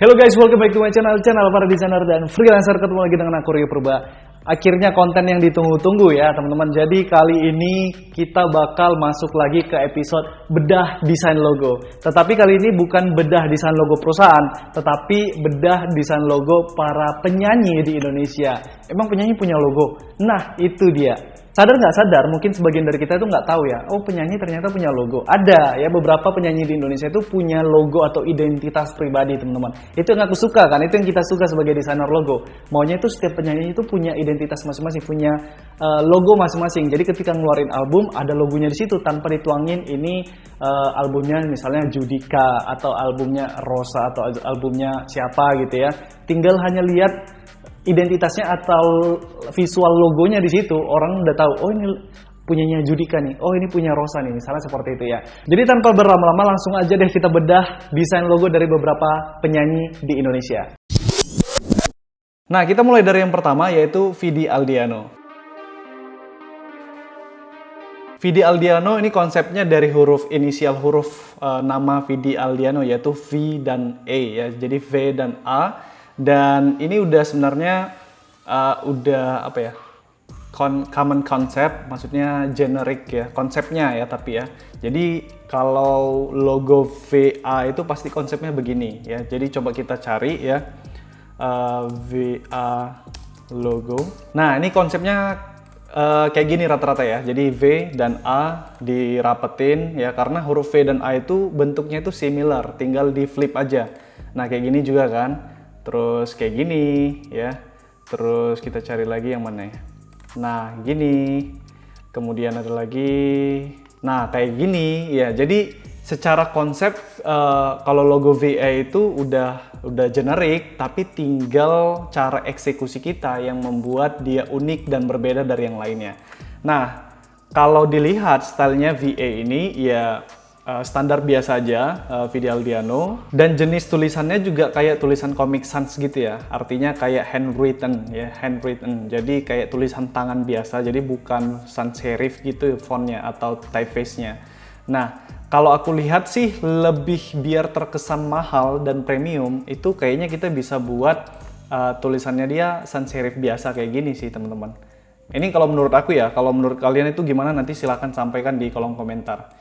Hello guys, welcome back to my channel para desainer dan freelancer. Ketemu lagi dengan aku Rio Purba. Akhirnya konten yang ditunggu-tunggu ya teman-teman. Jadi kali ini kita bakal masuk lagi ke episode bedah desain logo. Tetapi kali ini bukan bedah desain logo perusahaan, tetapi bedah desain logo para penyanyi di Indonesia. Emang penyanyi punya logo? Nah itu dia. Sadar nggak sadar, mungkin sebagian dari kita itu nggak tahu ya, oh penyanyi ternyata punya logo. Ada ya, beberapa penyanyi di Indonesia itu punya logo atau identitas pribadi teman-teman. Itu yang aku suka kan, itu yang kita suka sebagai desainer logo. Maunya itu setiap penyanyi itu punya identitas masing-masing, punya logo masing-masing. Jadi ketika ngeluarin album, ada logonya di situ tanpa dituangin ini albumnya misalnya Judika, atau albumnya Rosa, atau albumnya siapa gitu ya. Tinggal hanya lihat identitasnya atau visual logonya di situ, orang udah tahu, oh ini punyanya Judika nih, oh ini punya Rosa nih, misalnya seperti itu ya. Jadi tanpa berlama-lama langsung aja deh kita bedah desain logo dari beberapa penyanyi di Indonesia. Nah, kita mulai dari yang pertama yaitu Vidi Aldiano. Vidi Aldiano ini konsepnya dari inisial huruf nama Vidi Aldiano yaitu V dan E ya, jadi V dan A. Dan ini udah sebenarnya udah apa ya, common concept, maksudnya generic ya konsepnya ya, tapi ya. Jadi kalau logo VA itu pasti konsepnya begini ya. Jadi coba kita cari ya, VA logo. Nah ini konsepnya kayak gini rata-rata ya. Jadi V dan A dirapetin ya, karena huruf V dan A itu bentuknya itu similar, tinggal di flip aja. Nah kayak gini juga kan. Terus kayak gini ya, terus kita cari lagi yang mana ya, nah gini, kemudian ada lagi, nah kayak gini ya. Jadi secara konsep kalau logo VA itu udah generik, tapi tinggal cara eksekusi kita yang membuat dia unik dan berbeda dari yang lainnya. Nah kalau dilihat stylenya VA ini ya standar biasa aja, Vidi Aldiano, dan jenis tulisannya juga kayak tulisan Comic Sans gitu ya, artinya kayak handwritten ya, handwritten, jadi kayak tulisan tangan biasa, jadi bukan sans serif gitu fontnya atau typeface-nya. Nah kalau aku lihat sih lebih biar terkesan mahal dan premium, itu kayaknya kita bisa buat tulisannya dia sans serif biasa kayak gini sih teman-teman. Ini kalau menurut aku ya, kalau menurut kalian itu gimana nanti silahkan sampaikan di kolom komentar.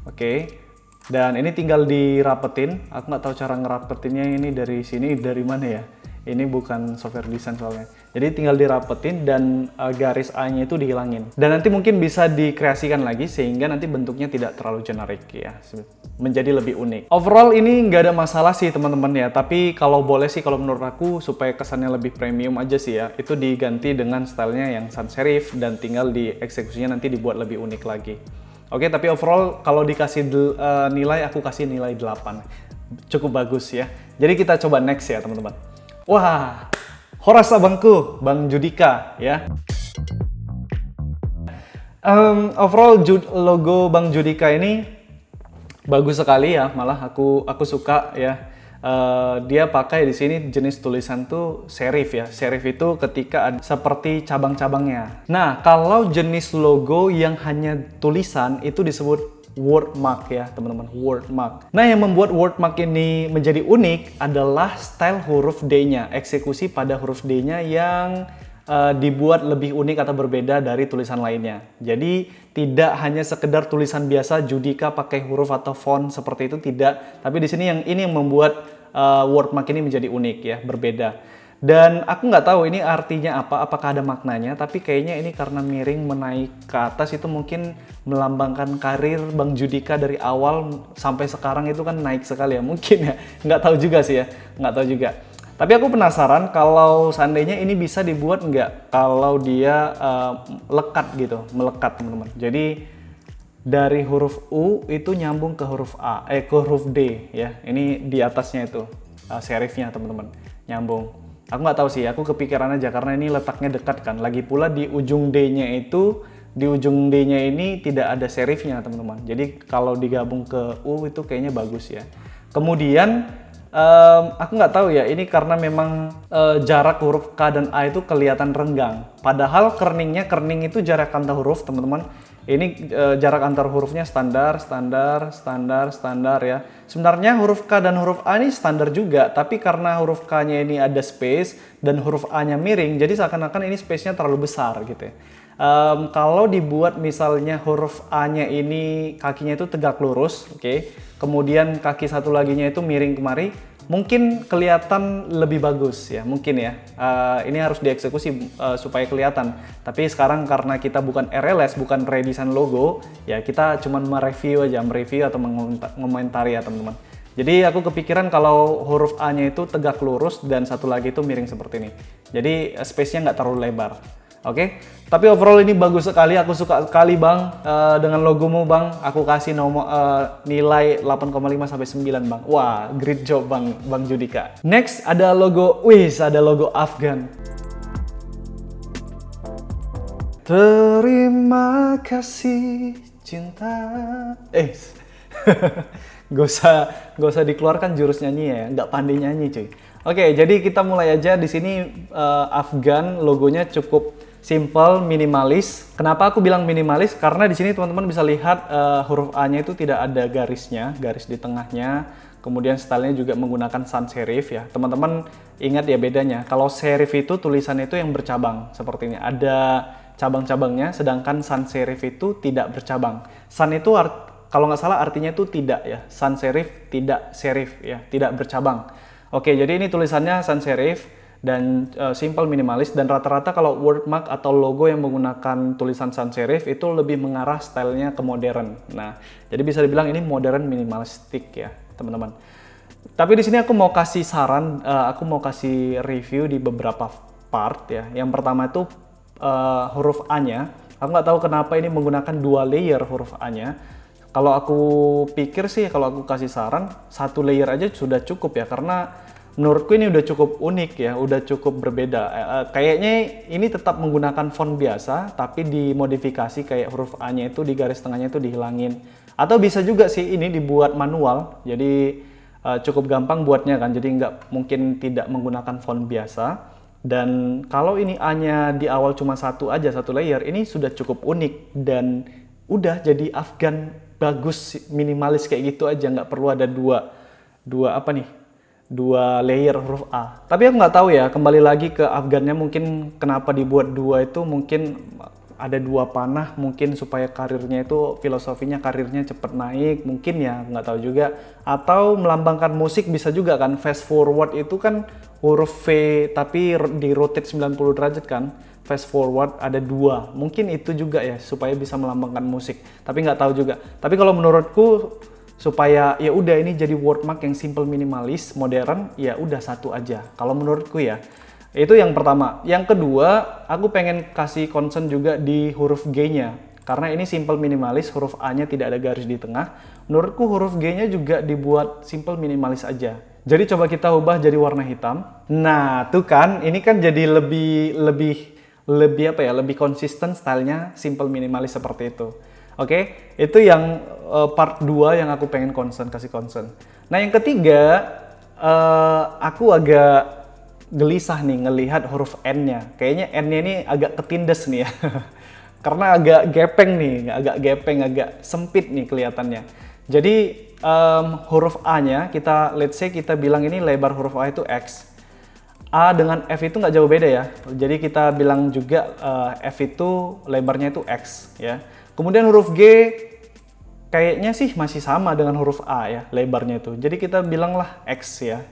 Oke, dan ini tinggal dirapetin. Aku nggak tahu cara ngerapetinnya ini dari sini, dari mana ya. Ini bukan software desain soalnya. Jadi tinggal dirapetin dan garis A-nya itu dihilangin. Dan nanti mungkin bisa dikreasikan lagi sehingga nanti bentuknya tidak terlalu generik ya. Menjadi lebih unik. Overall ini nggak ada masalah sih teman-teman ya. Tapi kalau boleh sih, kalau menurut aku supaya kesannya lebih premium aja sih ya, itu diganti dengan stylenya yang sans serif dan tinggal dieksekusinya nanti dibuat lebih unik lagi. Oke, tapi overall kalau dikasih nilai, aku kasih nilai 8. Cukup bagus ya. Jadi kita coba next ya teman-teman. Wah, Horas abangku, Bang Judika ya. Overall logo Bang Judika ini bagus sekali ya, malah aku suka ya. Dia pakai di sini jenis tulisan tuh serif ya. Serif itu ketika ada seperti cabang-cabangnya. Nah, kalau jenis logo yang hanya tulisan itu disebut wordmark ya, teman-teman, wordmark. Nah, yang membuat wordmark ini menjadi unik adalah style huruf D-nya, eksekusi pada huruf D-nya yang dibuat lebih unik atau berbeda dari tulisan lainnya. Jadi tidak hanya sekedar tulisan biasa Judika pakai huruf atau font seperti itu, tidak. Tapi di sini yang membuat wordmark ini menjadi unik ya, berbeda. Dan aku nggak tahu ini artinya apa, apakah ada maknanya. Tapi kayaknya ini karena miring menaik ke atas itu mungkin melambangkan karir Bang Judika dari awal sampai sekarang itu kan naik sekali ya, mungkin ya. Nggak tahu juga sih ya, nggak tahu juga. Tapi aku penasaran kalau seandainya ini bisa dibuat nggak kalau dia lekat gitu, melekat teman-teman. Jadi dari huruf U itu nyambung ke huruf A, ke huruf D ya. Ini di atasnya itu serifnya teman-teman, nyambung. Aku nggak tahu sih, aku kepikiran aja karena ini letaknya dekat kan. Lagi pula di ujung D-nya itu, di ujung D-nya ini tidak ada serifnya teman-teman. Jadi kalau digabung ke U itu kayaknya bagus ya. Kemudian aku nggak tahu ya, ini karena memang jarak huruf K dan A itu kelihatan renggang. Padahal kerning itu jarak antar huruf teman-teman Ini jarak antar hurufnya standar ya. Sebenarnya huruf K dan huruf A ini standar juga, tapi karena huruf K-nya ini ada space dan huruf A-nya miring, jadi seakan-akan ini space-nya terlalu besar gitu ya. Kalau dibuat misalnya huruf A-nya ini kakinya itu tegak lurus, oke. Kemudian kaki satu laginya itu miring kemari, mungkin kelihatan lebih bagus ya, mungkin ya. Ini harus dieksekusi supaya kelihatan. Tapi sekarang karena kita bukan RLS, bukan redesign logo, ya kita cuma mereview atau mengomentari ya teman-teman. Jadi aku kepikiran kalau huruf A-nya itu tegak lurus dan satu lagi itu miring seperti ini. Jadi space-nya nggak terlalu lebar. Oke, tapi overall ini bagus sekali. Aku suka sekali bang dengan logomu bang. Aku kasih nilai 8,5 sampai 9 bang. Wah, great job bang Judika. Next ada logo, ada logo Afgan. Terima kasih cinta. Gak usah dikeluarkan jurus nyanyi ya, nggak pandai nyanyi cuy. Oke, jadi kita mulai aja. Di sini Afgan logonya cukup simple, minimalis. Kenapa aku bilang minimalis? Karena di sini teman-teman bisa lihat huruf A-nya itu tidak ada garisnya, garis di tengahnya. Kemudian stylenya juga menggunakan sans serif ya. Teman-teman ingat ya bedanya. Kalau serif itu tulisannya itu yang bercabang seperti ini. Ada cabang-cabangnya, sedangkan sans serif itu tidak bercabang. Sans itu kalau nggak salah artinya itu tidak ya. Sans serif, tidak serif ya, tidak bercabang. Oke, jadi ini tulisannya sans serif dan simple, minimalis, dan rata-rata kalau wordmark atau logo yang menggunakan tulisan sans serif itu lebih mengarah stylenya ke modern. Nah, jadi bisa dibilang ini modern minimalistik ya, teman-teman. Tapi di sini aku mau kasih saran, aku mau kasih review di beberapa part ya. Yang pertama itu huruf A-nya. Aku nggak tahu kenapa ini menggunakan 2 layer huruf A-nya. Kalau aku pikir sih, kalau aku kasih saran, 1 layer aja sudah cukup ya, karena menurutku ini udah cukup unik ya, udah cukup berbeda. Kayaknya ini tetap menggunakan font biasa, tapi dimodifikasi kayak huruf A-nya itu di garis tengahnya itu dihilangin. Atau bisa juga sih ini dibuat manual, jadi cukup gampang buatnya kan, jadi nggak mungkin tidak menggunakan font biasa. Dan kalau ini A-nya di awal cuma 1 layer, ini sudah cukup unik dan udah jadi Afgan bagus, minimalis kayak gitu aja, nggak perlu ada dua layer huruf A. Tapi aku nggak tahu ya, kembali lagi ke Afgannya, mungkin kenapa dibuat 2 itu, mungkin ada 2 panah, mungkin supaya karirnya itu, filosofinya karirnya cepet naik, mungkin ya, nggak tahu juga. Atau melambangkan musik bisa juga kan, fast forward itu kan huruf V tapi di rotate 90 derajat kan, fast forward ada 2, mungkin itu juga ya, supaya bisa melambangkan musik. Tapi nggak tahu juga. Tapi kalau menurutku, supaya ya udah ini jadi wordmark yang simple, minimalis, modern, ya udah 1 aja kalau menurutku ya. Itu yang pertama. Yang kedua, aku pengen kasih concern juga di huruf G-nya, karena ini simple, minimalis, huruf A-nya tidak ada garis di tengah. Menurutku huruf G-nya juga dibuat simple, minimalis aja. Jadi coba kita ubah jadi warna hitam. Nah tuh kan, ini kan jadi lebih konsisten stylenya, simple, minimalis seperti itu. Oke, itu yang part 2 yang aku pengen kasih concern. Nah yang ketiga, aku agak gelisah nih ngelihat huruf N-nya. Kayaknya N-nya ini agak ketindes nih ya. Karena agak gepeng, agak sempit nih kelihatannya. Jadi huruf A-nya, let's say kita bilang ini lebar huruf A itu X. A dengan F itu nggak jauh beda ya. Jadi kita bilang juga F itu lebarnya itu X ya. Kemudian huruf G kayaknya sih masih sama dengan huruf A ya, lebarnya itu. Jadi kita bilanglah X ya.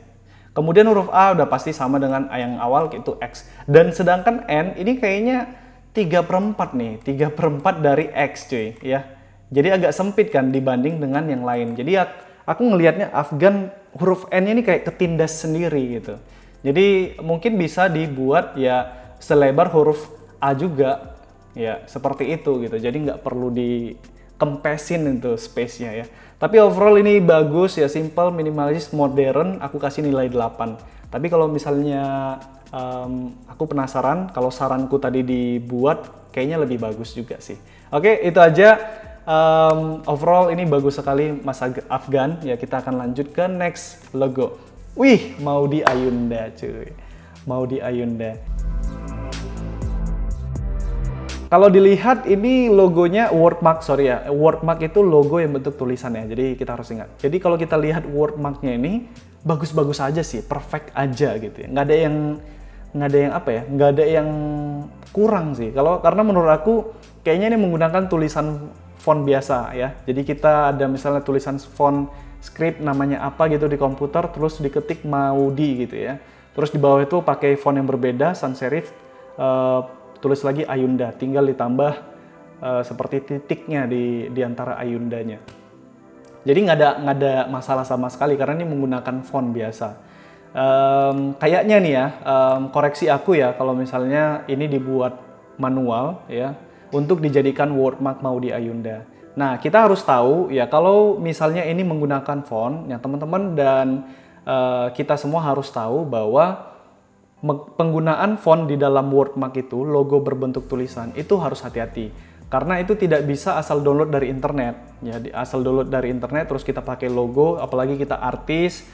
Kemudian huruf A udah pasti sama dengan A yang awal, itu X. Dan sedangkan N ini kayaknya 3/4 nih, 3/4 dari X cuy ya. Jadi agak sempit kan dibanding dengan yang lain. Jadi aku ngelihatnya Afgan huruf N ini kayak ketindas sendiri gitu. Jadi mungkin bisa dibuat ya selebar huruf A juga. Ya, seperti itu gitu. Jadi nggak perlu dikempesin itu space-nya ya. Tapi overall ini bagus ya, simple, minimalis, modern. Aku kasih nilai 8. Tapi kalau misalnya aku penasaran, kalau saranku tadi dibuat, kayaknya lebih bagus juga sih. Oke, itu aja. Overall ini bagus sekali Mas Afgan. Ya, kita akan lanjut ke next logo. Wih, Maudy Ayunda cuy. Maudy Ayunda. Kalau dilihat ini logonya wordmark, sorry ya. Wordmark itu logo yang bentuk tulisan ya. Jadi kita harus ingat. Jadi kalau kita lihat wordmarknya ini bagus-bagus aja sih, perfect aja gitu ya. Nggak ada yang apa ya? Nggak ada yang kurang sih. Karena menurut aku kayaknya ini menggunakan tulisan font biasa ya. Jadi kita ada misalnya tulisan font script namanya apa gitu di komputer, terus diketik Maudi gitu ya. Terus di bawah itu pakai font yang berbeda, sans serif. Tulis lagi Ayunda, tinggal ditambah seperti titiknya di antara Ayundanya. Jadi nggak ada masalah sama sekali karena ini menggunakan font biasa. Kayaknya nih ya, koreksi aku ya kalau misalnya ini dibuat manual ya untuk dijadikan wordmark Maudi Ayunda. Nah kita harus tahu ya kalau misalnya ini menggunakan font, ya teman-teman dan kita semua harus tahu bahwa penggunaan font di dalam wordmark itu, logo berbentuk tulisan, itu harus hati-hati. Karena itu tidak bisa asal download dari internet. Ya, asal download dari internet terus kita pakai logo, apalagi kita artis,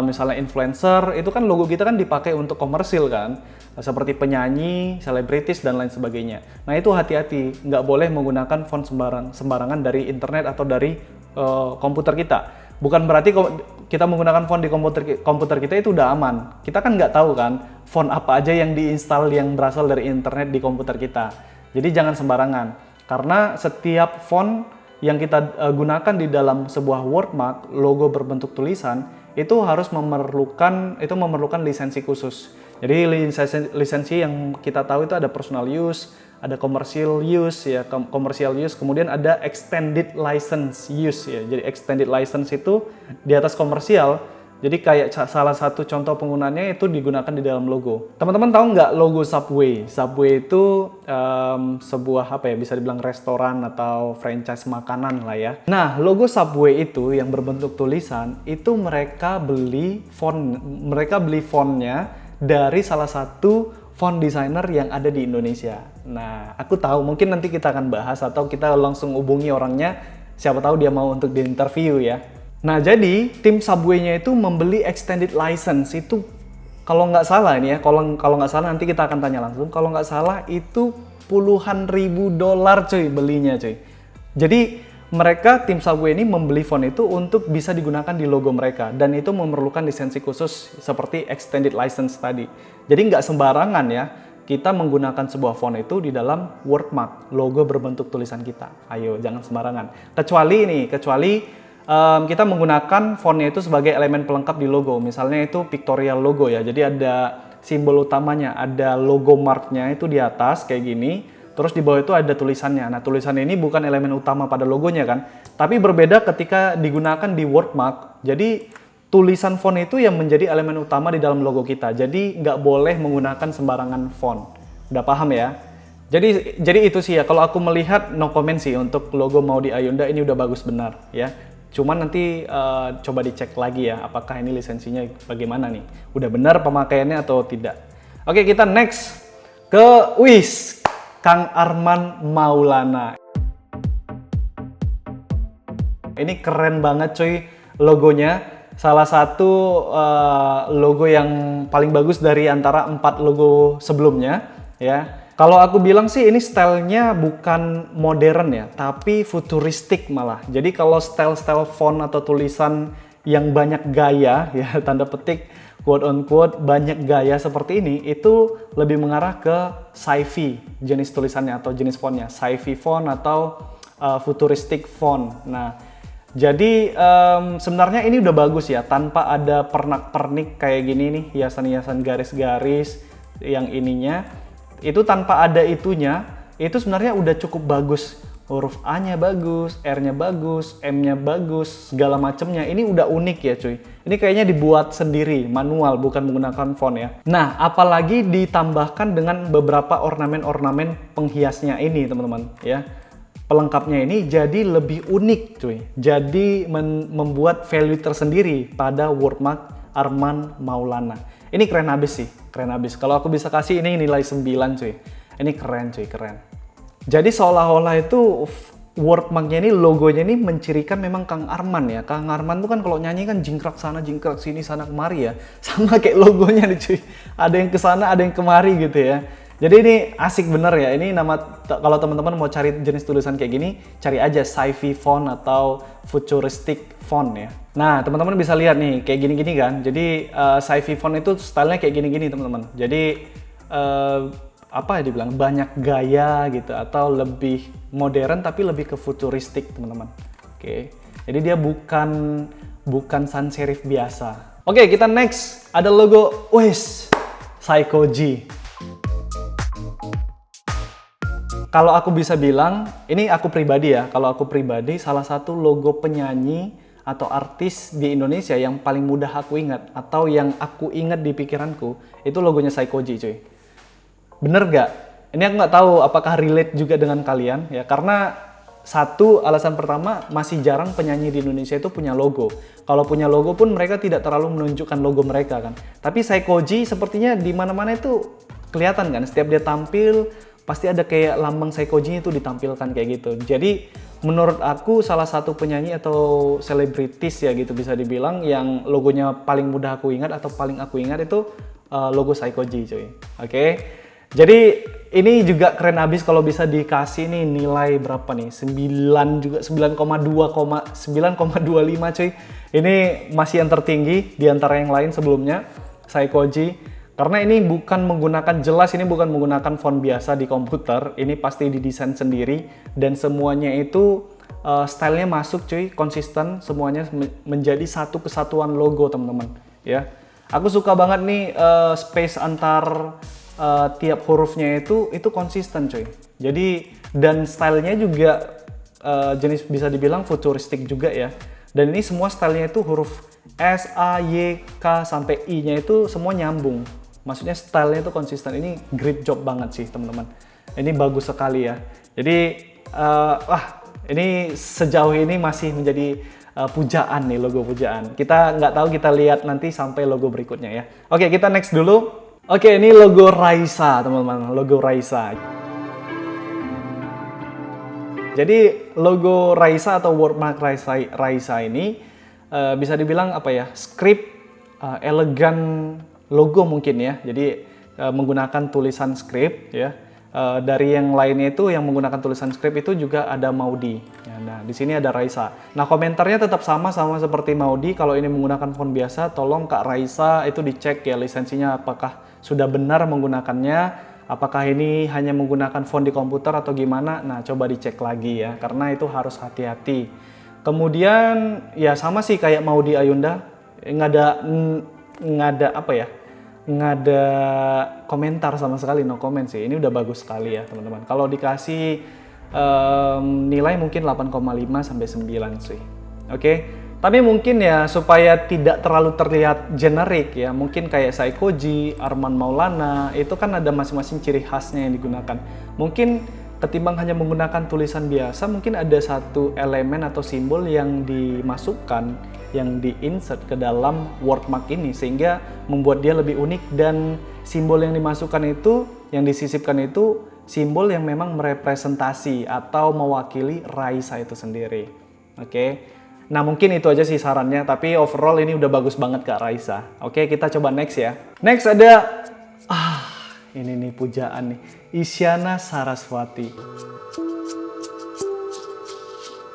misalnya influencer, itu kan logo kita kan dipakai untuk komersil kan. Seperti penyanyi, selebritis, dan lain sebagainya. Nah itu hati-hati, nggak boleh menggunakan font sembarangan dari internet atau dari komputer kita. Bukan berarti kita menggunakan font di komputer kita itu udah aman. Kita kan nggak tahu kan font apa aja yang diinstal yang berasal dari internet di komputer kita. Jadi jangan sembarangan. Karena setiap font yang kita gunakan di dalam sebuah wordmark, logo berbentuk tulisan, itu harus memerlukan lisensi khusus. Jadi lisensi yang kita tahu itu ada personal use, ada commercial use ya, kemudian ada extended license use ya. Jadi extended license itu di atas komersial. Jadi kayak salah satu contoh penggunaannya itu digunakan di dalam logo. Teman-teman tahu nggak logo Subway? Subway itu sebuah apa ya, bisa dibilang restoran atau franchise makanan lah ya. Nah, logo Subway itu yang berbentuk tulisan itu mereka beli fontnya dari salah satu font designer yang ada di Indonesia. Nah, aku tahu mungkin nanti kita akan bahas atau kita langsung hubungi orangnya, siapa tahu dia mau untuk diinterview ya. Nah, jadi tim Subway-nya itu membeli extended license itu kalau nggak salah ini ya, kalau nggak salah nanti kita akan tanya langsung. Kalau nggak salah itu puluhan ribu dolar cuy belinya cuy. Jadi mereka tim Subway ini membeli font itu untuk bisa digunakan di logo mereka dan itu memerlukan lisensi khusus seperti extended license tadi. Jadi nggak sembarangan ya kita menggunakan sebuah font itu di dalam wordmark, logo berbentuk tulisan kita. Ayo jangan sembarangan. Kecuali kita menggunakan fontnya itu sebagai elemen pelengkap di logo. Misalnya itu pictorial logo ya. Jadi ada simbol utamanya, ada logo marknya itu di atas kayak gini. Terus di bawah itu ada tulisannya. Nah tulisannya ini bukan elemen utama pada logonya kan. Tapi berbeda ketika digunakan di wordmark. Jadi tulisan font itu yang menjadi elemen utama di dalam logo kita. Jadi nggak boleh menggunakan sembarangan font. Udah paham ya? Jadi itu sih ya. Kalau aku melihat no comment sih untuk logo Maudi Ayunda ini udah bagus benar ya. Cuman nanti coba dicek lagi ya, apakah ini lisensinya bagaimana nih. Udah benar pemakaiannya atau tidak. Oke, kita next ke Kang Arman Maulana. Ini keren banget cuy logonya. Salah satu logo yang paling bagus dari antara 4 logo sebelumnya ya. Kalau aku bilang sih ini stylenya bukan modern ya, tapi futuristik malah. Jadi kalau style-style font atau tulisan yang banyak gaya, ya tanda petik, quote on quote, banyak gaya seperti ini, itu lebih mengarah ke sci-fi jenis tulisannya atau jenis fontnya. Sci-fi font atau futuristic font. Nah, jadi sebenarnya ini udah bagus ya, tanpa ada pernak-pernik kayak gini nih, hiasan-hiasan garis-garis yang ininya. Itu tanpa ada itunya, itu sebenarnya udah cukup bagus. Huruf A-nya bagus, R-nya bagus, M-nya bagus, segala macemnya. Ini udah unik ya cuy. Ini kayaknya dibuat sendiri, manual, bukan menggunakan font ya. Nah, apalagi ditambahkan dengan beberapa ornamen-ornamen penghiasnya ini teman-teman ya. Pelengkapnya ini jadi lebih unik cuy. Jadi membuat value tersendiri pada wordmark Arman Maulana. Ini keren abis sih, keren abis. Kalau aku bisa kasih ini nilai 9 cuy. Ini keren cuy, keren. Jadi seolah-olah itu wordmarknya ini, logonya ini mencirikan memang Kang Arman ya. Kang Arman tuh kan kalau nyanyi kan jingkrak sana, jingkrak sini, sana kemari ya. Sama kayak logonya nih cuy. Ada yang kesana, ada yang kemari gitu ya. Jadi ini asik bener ya. Ini nama, kalau teman-teman mau cari jenis tulisan kayak gini, cari aja sci-fi font atau futuristic font ya. Nah, teman-teman bisa lihat nih kayak gini-gini kan. Jadi sci-fi font itu stylenya kayak gini-gini teman-teman. Jadi apa ya dibilang, banyak gaya gitu atau lebih modern tapi lebih ke futuristik teman-teman. Oke. Jadi dia bukan sans serif biasa. Oke, kita next ada logo Saikoji. Kalau aku bisa bilang, ini aku pribadi ya, kalau aku pribadi salah satu logo penyanyi atau artis di Indonesia yang paling mudah aku ingat atau yang aku ingat di pikiranku itu logonya Saikoji cuy. Bener gak? Ini aku nggak tahu apakah relate juga dengan kalian ya, karena satu alasan pertama masih jarang penyanyi di Indonesia itu punya logo. Kalau punya logo pun mereka tidak terlalu menunjukkan logo mereka kan. Tapi Saikoji sepertinya di mana-mana itu kelihatan kan, setiap dia tampil pasti ada kayak lambang Saikoji itu ditampilkan kayak gitu. Jadi menurut aku salah satu penyanyi atau selebritis ya gitu bisa dibilang yang logonya paling mudah aku ingat atau paling aku ingat itu logo Saikoji cuy. Oke. Jadi ini juga keren abis kalau bisa dikasih nih nilai berapa nih? 9 juga 9,25 cuy. Ini masih yang tertinggi di antara yang lain sebelumnya Saikoji. Karena ini bukan menggunakan font biasa di komputer, ini pasti didesain sendiri dan semuanya itu stylenya masuk cuy, konsisten, semuanya menjadi satu kesatuan logo teman-teman ya. Aku suka banget nih space antar tiap hurufnya itu konsisten cuy. Jadi dan stylenya juga jenis bisa dibilang futuristik juga ya. Dan ini semua stylenya itu huruf S, A, Y, K sampai I-nya itu semua nyambung. Maksudnya stylenya itu konsisten. Ini great job banget sih teman-teman. Ini bagus sekali ya. Jadi ini sejauh ini masih menjadi pujaan nih, logo pujaan. Kita nggak tahu, kita lihat nanti sampai logo berikutnya ya. Oke, kita next dulu. Oke, ini logo Raisa teman-teman. Logo Raisa. Jadi logo Raisa atau wordmark Raisa ini bisa dibilang apa ya? Script elegan logo mungkin ya. Jadi menggunakan tulisan script ya. Dari yang lainnya itu yang menggunakan tulisan script itu juga ada Maudi. Ya, nah, di sini ada Raisa. Nah, komentarnya tetap sama seperti Maudi. Kalau ini menggunakan font biasa, tolong Kak Raisa itu dicek ya lisensinya apakah sudah benar menggunakannya. Apakah ini hanya menggunakan font di komputer atau gimana? Nah, coba dicek lagi ya, karena itu harus hati-hati. Kemudian ya sama sih kayak Maudi Ayunda, nggak ada apa ya, nggak ada komentar sama sekali, no comment sih. Ini udah bagus sekali ya teman-teman. Kalau dikasih nilai mungkin 8,5 sampai 9 sih. Oke. Tapi mungkin ya supaya tidak terlalu terlihat generik ya, mungkin kayak Saikoji, Arman Maulana, itu kan ada masing-masing ciri khasnya yang digunakan. Mungkin ketimbang hanya menggunakan tulisan biasa, mungkin ada satu elemen atau simbol yang dimasukkan, yang di-insert ke dalam wordmark ini, sehingga membuat dia lebih unik dan simbol yang dimasukkan itu, yang disisipkan itu, simbol yang memang merepresentasi atau mewakili Raisa itu sendiri. Oke. Nah mungkin itu aja sih sarannya, tapi overall ini udah bagus banget Kak Raisa. Oke, kita coba next ya. Next ada, ini nih pujaan nih, Isyana Sarasvati.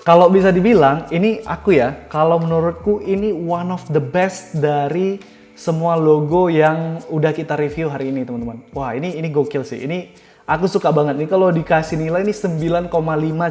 Kalau bisa dibilang, ini aku ya, kalau menurutku ini one of the best dari semua logo yang udah kita review hari ini teman-teman. Wah ini gokil sih, ini aku suka banget nih kalau dikasih nilai ini 9,5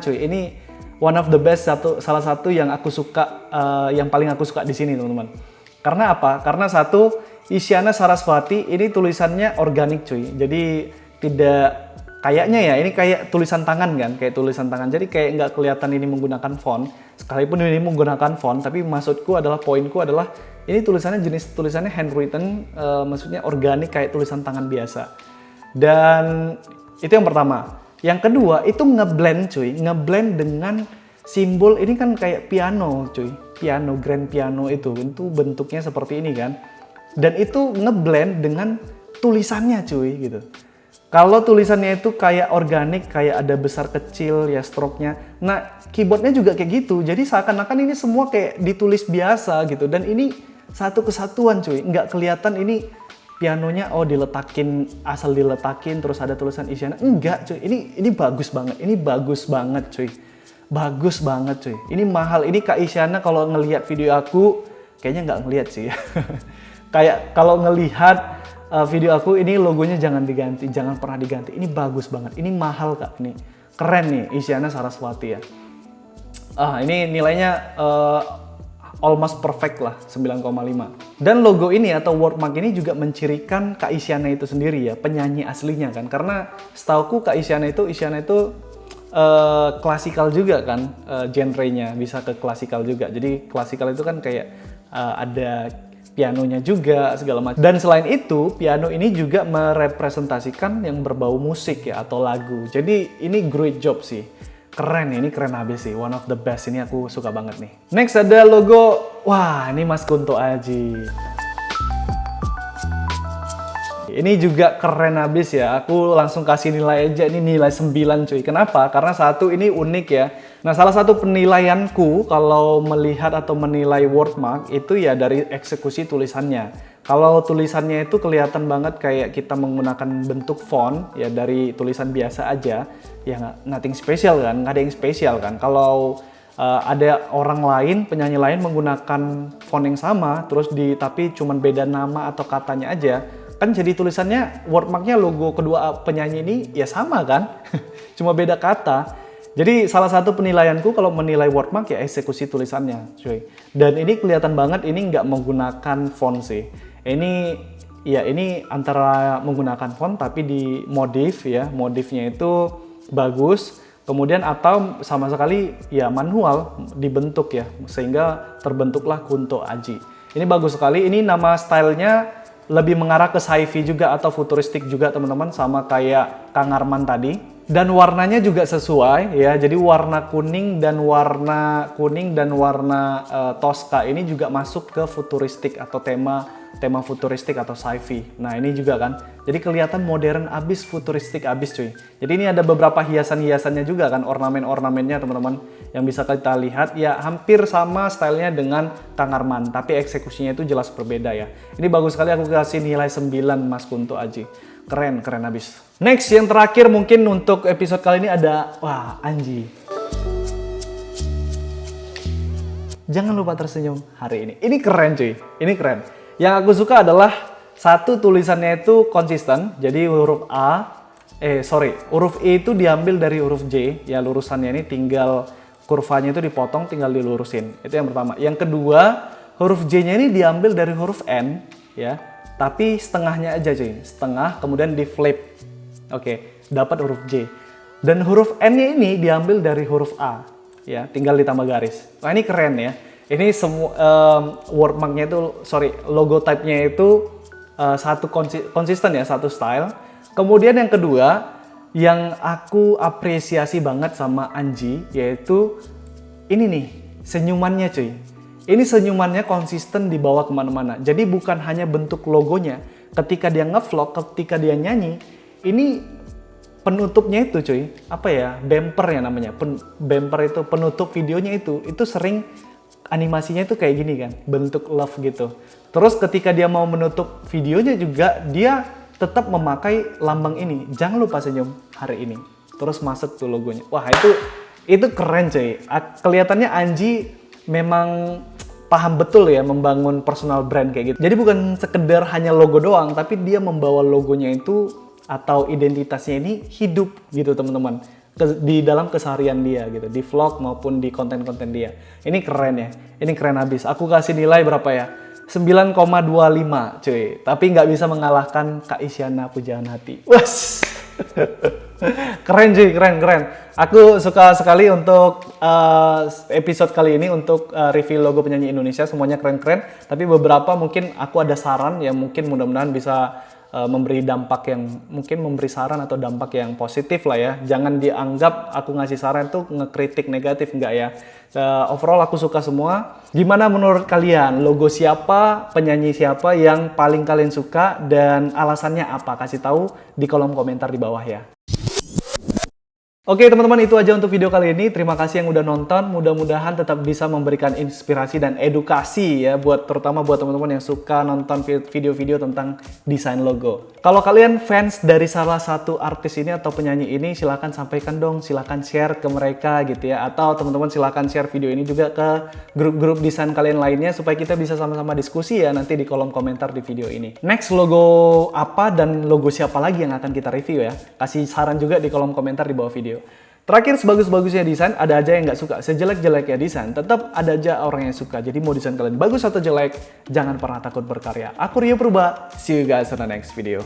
cuy. Ini one of the best, salah satu yang aku suka, yang paling aku suka di sini teman-teman. Karena apa? Karena satu, Isyana Sarasvati ini tulisannya organik cuy. Jadi tidak kayaknya ya, ini kayak tulisan tangan kan, kayak tulisan tangan. Jadi kayak nggak kelihatan ini menggunakan font. Sekalipun ini menggunakan font, tapi maksudku adalah, poinku adalah ini tulisannya jenis tulisannya handwritten, maksudnya organik kayak tulisan tangan biasa. Dan itu yang pertama. Yang kedua itu ngeblend cuy, ngeblend dengan simbol ini kan kayak piano cuy, piano, grand piano itu bentuknya seperti ini kan, dan itu ngeblend dengan tulisannya cuy gitu. Kalau tulisannya itu kayak organik, kayak ada besar kecil ya stroke-nya, nah keyboardnya juga kayak gitu, jadi seakan-akan ini semua kayak ditulis biasa gitu, dan ini satu kesatuan cuy, nggak kelihatan ini pianonya diletakin, asal diletakin terus ada tulisan Isyana. Enggak cuy, ini bagus banget, ini bagus banget cuy. Bagus banget cuy. Ini mahal, ini Kak Isyana kalau ngelihat video aku, kayaknya nggak ngelihat sih ya. Kayak kalau ngelihat video aku, ini logonya jangan diganti, jangan pernah diganti. Ini bagus banget, ini mahal Kak, ini keren nih Isyana Saraswati ya. Ini nilainya almost perfect lah, 9,5. Dan logo ini atau wordmark ini juga mencirikan Kak Isyana itu sendiri ya, penyanyi aslinya kan. Karena setauku Kak Isyana itu klasikal juga kan, genrenya bisa ke klasikal juga. Jadi klasikal itu kan kayak ada pianonya juga segala macam. Dan selain itu, piano ini juga merepresentasikan yang berbau musik ya atau lagu. Jadi ini great job sih. Keren, ini keren habis sih, one of the best, ini aku suka banget nih. Next ada logo, wah ini Mas Kunto Aji. Ini juga keren habis ya, aku langsung kasih nilai aja, ini nilai 9 cuy. Kenapa? Karena satu, ini unik ya. Nah salah satu penilaianku kalau melihat atau menilai wordmark itu ya dari eksekusi tulisannya. Kalau tulisannya itu kelihatan banget kayak kita menggunakan bentuk font ya dari tulisan biasa aja, ya nothing special kan, nggak ada yang spesial kan. Kalau ada orang lain, penyanyi lain menggunakan font yang sama, terus tapi cuman beda nama atau katanya aja, kan jadi tulisannya, wordmarknya logo kedua penyanyi ini ya sama kan, cuma beda kata. Jadi salah satu penilaianku kalau menilai wordmark ya eksekusi tulisannya cuy. Dan ini kelihatan banget ini nggak menggunakan font sih. Ini antara menggunakan font tapi di modif ya, modifnya itu bagus. Kemudian atau sama sekali ya manual dibentuk ya, sehingga terbentuklah Kunto Aji. Ini bagus sekali, ini nama stylenya lebih mengarah ke sci-fi juga atau futuristik juga teman-teman, sama kayak Kang Arman tadi. Dan warnanya juga sesuai ya, jadi warna kuning dan warna Tosca ini juga masuk ke futuristik atau tema futuristik atau sci-fi. Nah ini juga kan, jadi kelihatan modern abis, futuristik abis cuy. Jadi ini ada beberapa hiasan-hiasannya juga kan, ornamen-ornamennya teman-teman yang bisa kita lihat ya, hampir sama stylenya dengan Kang Arman, tapi eksekusinya itu jelas berbeda ya. Ini bagus sekali, aku kasih nilai 9 Mas Kunto Aji. Keren abis. Next, yang terakhir mungkin untuk episode kali ini ada, wah Anji. Jangan lupa tersenyum hari ini. Ini keren cuy, ini keren. Yang aku suka adalah satu, tulisannya itu konsisten. Jadi huruf huruf E itu diambil dari huruf J. Ya lurusannya ini tinggal kurvanya itu dipotong, tinggal dilurusin. Itu yang pertama. Yang kedua, huruf J-nya ini diambil dari huruf N, ya. Tapi setengahnya aja cuy, setengah kemudian di flip. Oke, dapat huruf J. Dan huruf N-nya ini diambil dari huruf A, ya, tinggal ditambah garis. Nah ini keren ya. Ini semua wordmarknya itu, logo type-nya itu satu konsisten ya, satu style. Kemudian yang kedua, yang aku apresiasi banget sama Anji, yaitu ini nih, senyumannya cuy. Ini senyumannya konsisten dibawa kemana-mana. Jadi bukan hanya bentuk logonya. Ketika dia ngevlog, ketika dia nyanyi, ini penutupnya itu cuy. Apa ya? Bumper ya namanya. Bumper itu penutup videonya itu sering animasinya itu kayak gini kan. Bentuk love gitu. Terus ketika dia mau menutup videonya juga, dia tetap memakai lambang ini. Jangan lupa senyum hari ini. Terus masuk tuh logonya. Wah itu keren cuy. Kelihatannya Anji memang paham betul ya membangun personal brand kayak gitu. Jadi bukan sekedar hanya logo doang, tapi dia membawa logonya itu atau identitasnya ini hidup gitu teman-teman. Di dalam keseharian dia gitu, di vlog maupun di konten-konten dia. Ini keren ya, ini keren habis. Aku kasih nilai berapa ya? 9,25 cuy. Tapi nggak bisa mengalahkan Kak Isyana Pujaan Hati. Was. Keren cuy, keren. Aku suka sekali untuk episode kali ini untuk review logo penyanyi Indonesia, semuanya keren-keren. Tapi beberapa mungkin aku ada saran yang mungkin mudah-mudahan bisa memberi dampak yang mungkin memberi saran atau dampak yang positif lah ya. Jangan dianggap aku ngasih saran tuh ngekritik negatif, enggak ya. Overall aku suka semua. Gimana menurut kalian? Logo siapa, penyanyi siapa yang paling kalian suka dan alasannya apa? Kasih tahu di kolom komentar di bawah ya. Oke teman-teman, itu aja untuk video kali ini. Terima kasih yang udah nonton. Mudah-mudahan tetap bisa memberikan inspirasi dan edukasi ya, terutama buat teman-teman yang suka nonton video-video tentang desain logo. Kalau kalian fans dari salah satu artis ini atau penyanyi ini, silahkan sampaikan dong, silahkan share ke mereka gitu ya. Atau teman-teman silahkan share video ini juga ke grup-grup desain kalian lainnya supaya kita bisa sama-sama diskusi ya nanti di kolom komentar di video ini. Next logo apa dan logo siapa lagi yang akan kita review ya? Kasih saran juga di kolom komentar di bawah video. Terakhir, sebagus-bagusnya desain, ada aja yang nggak suka. Sejelek-jeleknya desain, tetap ada aja orang yang suka. Jadi mau desain kalian bagus atau jelek, jangan pernah takut berkarya. Aku Rio Purba, see you guys on the next video.